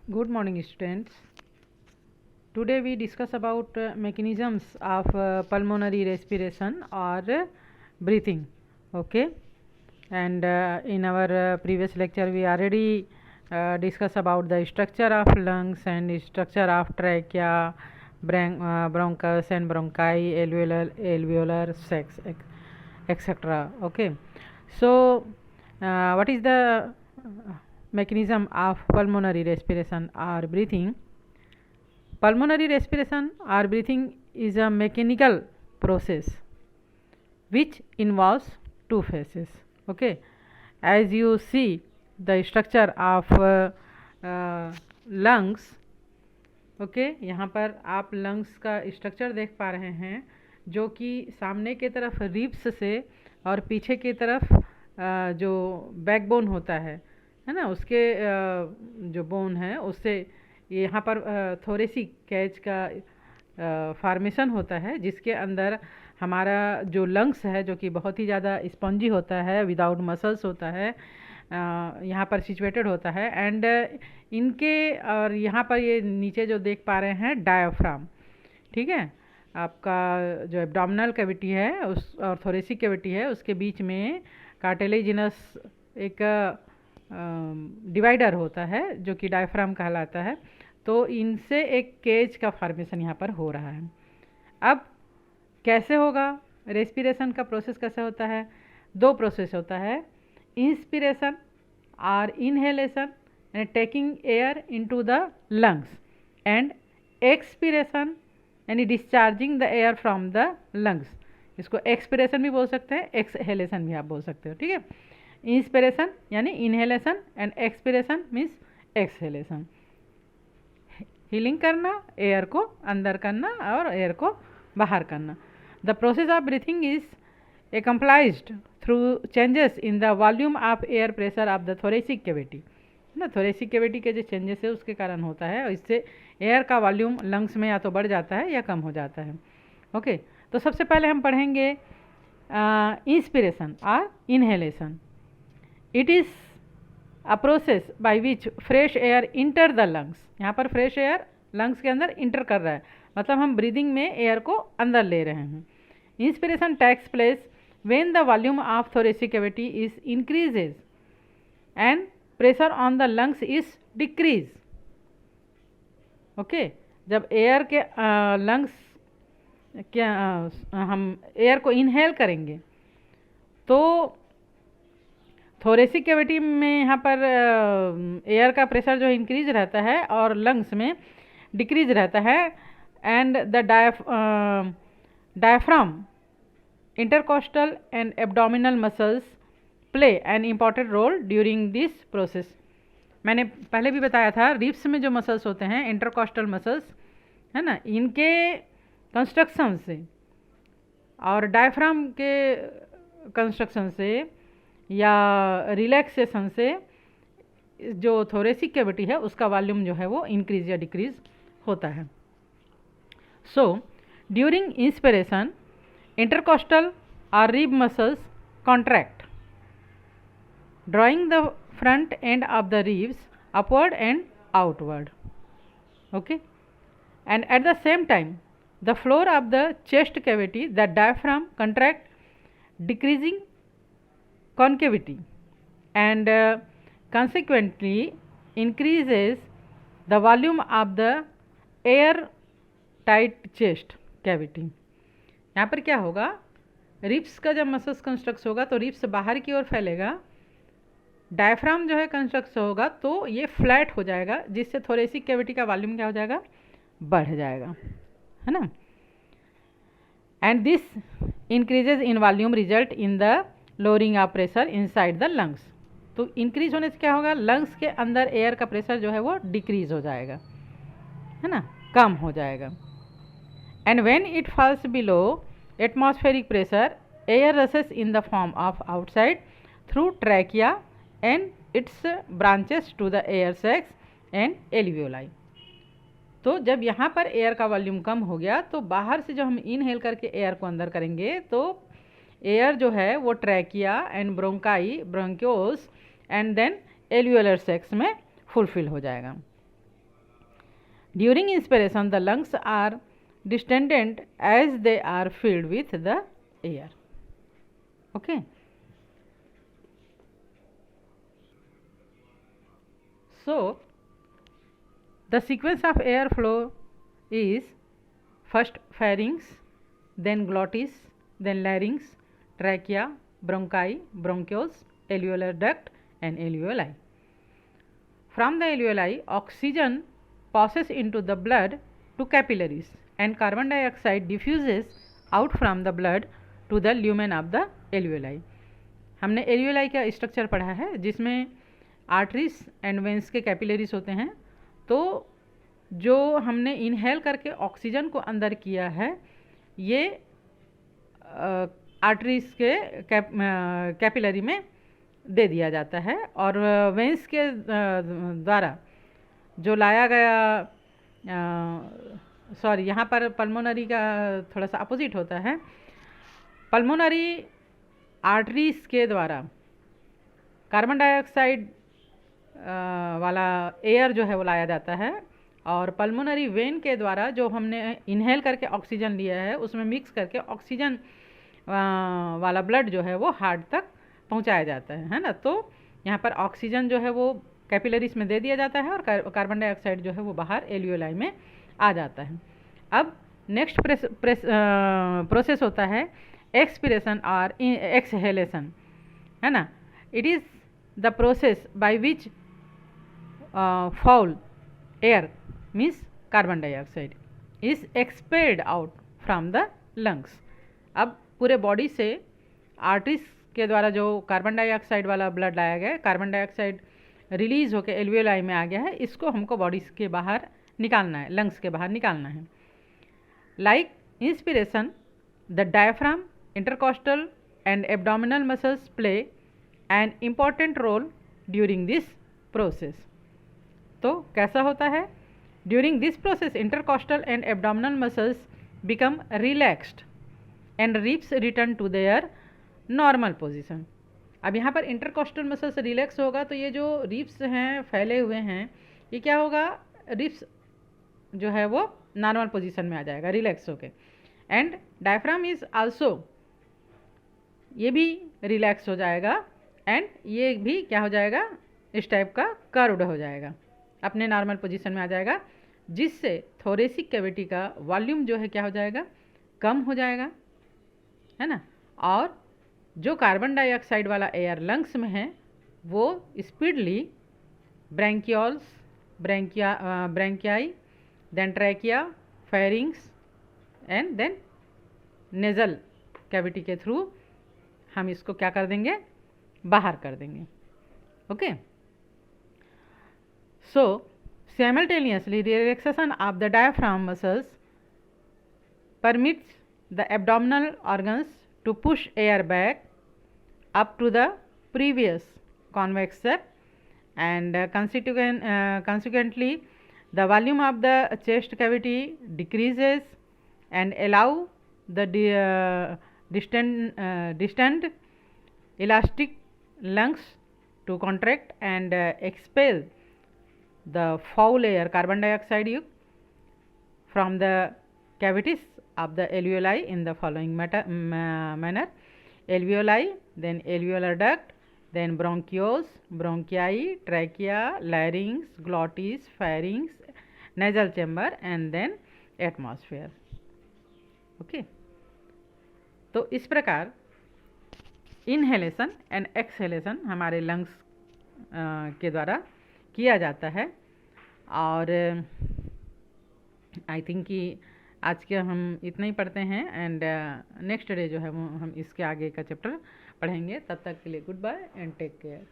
Good morning, students. Today we discuss about mechanisms of pulmonary respiration or breathing. Okay, and in our previous lecture we already discussed about the structure of lungs and structure of trachea, bronchus and bronchi, alveolar sacs, etc. Okay, so what is the mechanism of pulmonary respiration or breathing? Pulmonary respiration or breathing is a mechanical process which involves two phases. Okay, as you see the structure of lungs. Okay यहाँ पर आप lungs का structure देख पा रहे हैं जो कि सामने की तरफ रिब्स से और पीछे की तरफ जो बैकबोन होता है ना, उसके जो बोन है उससे यहाँ पर थोरेसिक कैच का फॉर्मेशन होता है, जिसके अंदर हमारा जो लंग्स है जो कि बहुत ही ज़्यादा स्पंजी होता है, विदाउट मसल्स होता है, यहाँ पर सिचुएटेड होता है। एंड इनके और यहाँ पर ये नीचे जो देख पा रहे हैं डायाफ्राम, ठीक है, आपका जो एब्डोमिनल कैविटी है उस और थोरेसिक कैविटी है उसके बीच में कार्टिलेजिनस एक डिवाइडर होता है जो कि डायफ्राम कहलाता है। तो इनसे एक केज का फॉर्मेशन यहाँ पर हो रहा है। अब कैसे होगा रेस्पिरेशन का प्रोसेस, कैसे होता है? दो प्रोसेस होता है, इंस्पिरेशन और inhalation and taking air into the lungs, and expiration यानी discharging the air from the lungs. इसको एक्सपिरेशन भी बोल सकते हैं, एक्सहेलेशन भी आप बोल सकते हो, ठीक है। इंस्पिरेशन यानी inhalation and expiration means exhalation. Healing करना, एयर को अंदर करना और एयर को बाहर करना। The process of breathing is accomplished through changes in the volume of air pressure of the thoracic cavity, ना thoracic cavity के जो चेंजेस है उसके कारण होता है, और इससे एयर का वॉल्यूम लंग्स में या तो बढ़ जाता है या कम हो जाता है। ओके, तो सबसे पहले हम पढ़ेंगे इंस्पिरेशन और inhalation. It is a process by which fresh air enter the lungs. यहाँ पर फ्रेश एयर लंग्स के अंदर इंटर कर रहा है, मतलब हम ब्रीदिंग में एयर को अंदर ले रहे हैं। Inspiration takes place when the volume of thoracic cavity is increases and pressure on the lungs is decrease. Okay, जब एयर के लंग्स क्या हम एयर को इनहेल करेंगे तो थोरेसिक कैविटी में यहाँ पर एयर का प्रेशर जो इंक्रीज रहता है और लंग्स में डिक्रीज रहता है। And the diaphragm, intercostal and abdominal muscles play an important role during this process. मैंने पहले भी बताया था, रिब्स में जो मसल्स होते हैं इंटरकॉस्टल मसल्स है ना, इनके कंस्ट्रक्शन से और डायफ्राम के कंस्ट्रक्शन से या रिलैक्सेशन से जो थोरेसिक कैविटी है उसका वॉल्यूम जो है वो इंक्रीज या डिक्रीज होता है। So during inspiration intercostal or rib muscles contract, drawing the front end of the ribs upward and outward. Okay, and at the same time the floor of the chest cavity, the diaphragm contract, decreasing concavity, and consequently increases the volume of the air tight chest cavity. यहाँ पर क्या होगा, ribs का जब muscles construct होगा तो ribs बाहर की ओर फैलेगा, डायफ्राम जो है कंस्ट्रक्ट होगा तो ये फ्लैट हो जाएगा, जिससे थोरेसिक कैविटी का वॉल्यूम क्या हो जाएगा, बढ़ जाएगा, है ना। And this increases in volume result in the lowering of pressure inside the lungs. तो इंक्रीज होने से क्या होगा, लंग्स के अंदर एयर का प्रेशर जो है वो डिक्रीज हो जाएगा, है ना, कम हो जाएगा। And when it falls below atmospheric pressure, air rushes in the form of outside through trachea and its branches to the air sacs and alveoli. तो जब यहाँ पर एयर का वॉल्यूम कम हो गया तो बाहर से जब हम इनहेल करके एयर को अंदर करेंगे तो एयर जो है वो trachea and bronchi, bronchioles and then alveolar sacs में फुलफिल हो जाएगा। During inspiration, the lungs are distended as they are filled with the air. Okay. So, the sequence of air flow is first pharynx, then glottis, then larynx, trachea, bronchi, bronchioles, alveolar duct and alveoli. From the alveoli, oxygen passes into the blood to capillaries and carbon dioxide diffuses out from the blood to the lumen of the alveoli. हमने alveoli का structure पढ़ा है जिसमें arteries and veins के capillaries होते हैं। तो जो हमने इनहेल करके ऑक्सीजन को अंदर किया है ये आर्टरीज के कैपिलरी में दे दिया जाता है और वेंस के द्वारा जो लाया गया सॉरी यहाँ पर पल्मोनरी का थोड़ा सा अपोजिट होता है। पल्मोनरी आर्टरीज के द्वारा कार्बन डाइऑक्साइड वाला एयर जो है वो लाया जाता है और पल्मोनरी वेन के द्वारा जो हमने इनहेल करके ऑक्सीजन लिया है उसमें मिक्स करके ऑक्सीजन वाला ब्लड जो है वो हार्ट तक पहुंचाया जाता है ना। तो यहाँ पर ऑक्सीजन जो है वो कैपिलरीज में दे दिया जाता है और कार्बन डाइऑक्साइड जो है वो बाहर एल्वियोलाई में आ जाता है। अब नेक्स्ट प्रोसेस होता है एक्सपिरेशन और एक्सहेलेशन, है ना। It is the process by which foul air means carbon dioxide is expelled out from the lungs. अब पूरे बॉडी से आर्टरीज के द्वारा जो कार्बन डाइऑक्साइड वाला ब्लड लाया गया है, कार्बन डाइऑक्साइड रिलीज होकर एल्वियोलाई में आ गया है, इसको हमको बॉडी के बाहर निकालना है, लंग्स के बाहर निकालना है। Like inspiration, the diaphragm, intercostal and abdominal muscles play an important role during this process. तो कैसा होता है? During this process intercostal and abdominal muscles become relaxed and ribs return to their normal position. अब यहाँ पर intercostal muscles relax होगा तो ये जो रिब्स हैं फैले हुए हैं ये क्या होगा, रिब्स जो है वो नॉर्मल पोजीशन में आ जाएगा रिलैक्स होके। एंड डायफ्राम इज आल्सो, ये भी रिलैक्स हो जाएगा एंड ये भी क्या हो जाएगा, इस टाइप का कर्व्ड हो जाएगा, अपने नॉर्मल पोजीशन में आ जाएगा, जिससे थोरेसिक कैविटी का वॉल्यूम जो है क्या हो जाएगा, कम हो जाएगा, है ना। और जो कार्बन डाइऑक्साइड वाला एयर लंग्स में है वो speedily bronchioles, bronchi, then trachea, pharynx and then nasal cavity के थ्रू हम इसको क्या कर देंगे, बाहर कर देंगे। Okay, so simultaneously relaxation of the diaphragm muscles permits the abdominal organs to push air back up to the previous convex shape and consequently the volume of the chest cavity decreases and allow the distant elastic lungs to contract and expel the foul air, carbon dioxide from the cavities of the alveoli in the following manner: alveoli, then alveolar duct, then bronchioles, bronchi, trachea, larynx, glottis, pharynx, nasal chamber and then atmosphere. Okay, तो इस प्रकार inhalation and exhalation हमारे lungs के द्वारा किया जाता है। और आई थिंक कि आज के हम इतना ही पढ़ते हैं एंड नेक्स्ट डे जो है वो हम इसके आगे का चैप्टर पढ़ेंगे। तब तक के लिए goodbye and take care.